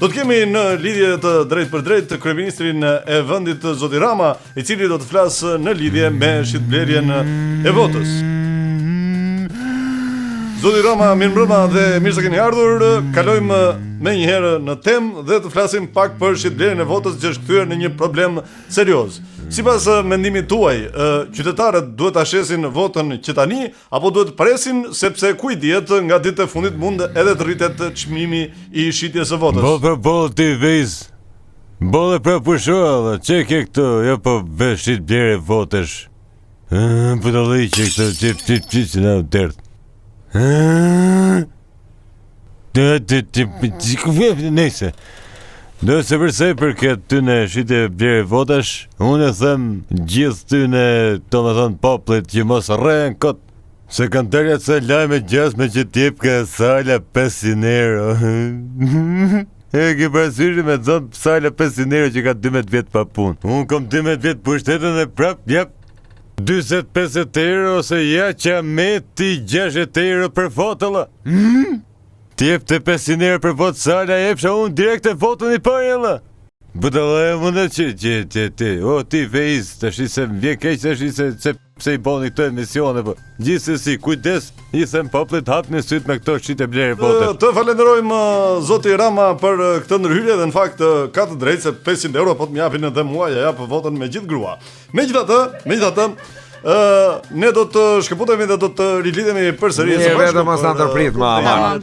Do të kemi në lidhje të drejtë për drejtë kryeministrin e vendit Zoti Rama, i cili do të flasë në lidhje me shitblerjen e votës. Zoti Rama, mirëmbrëma dhe mirë se keni ardhur. Kalojmë me një herë në temë dhe të flasim pak për shitblerjen e votës, që është kthyer në një problem serioz. Sipas mendimit tuaj, qytetarët duhet ta shesin votën që tani apo duhet presin, sepse kujt dihet nga ditët e fundit mund edhe të rritet çmimi i shitjes së votës. Boll ti vez. Bolle pra pusholla, çe ke këtu, jo po vesh shitblerje votesh. Po do lej që këtu çip na dert. Nëse do se përsej për këtë ty në shite blerë votash, unë e them gjithë ty në të më thonë poplit që mos rrejnë këtë, se kanë tërja të se lajme gjas me që t'jep ka sala 500 euro. E ke parasysh me thonë sala 500 euro që ka 12 vjetë pa punë. Unë kom 12 vjetë për shtetën dhe prap, jep 20-50 euro ose ja që me ti 60 euro për votëlla. Ti jep të 500 euro për votë sala, jepsha unë direkt e votën i përjella. Bëdalla e mundet që ti vejz, të shi se më vje keq, të shi se i boni këto emisione, po gjithsesi, kujdes, i them poplit hap në syt me këto shite blerë votës. Të falenderojmë Zoti Rama për këtë ndërhyrje dhe në fakt ka të drejtë se 500 euro po të më japin edhe mua, ja jap votën me gjithë grua. Megjithatë, ne do të shkëputemi dhe do të rilidhemi përsëri. Ne vetëm mos na ndërprit, mama.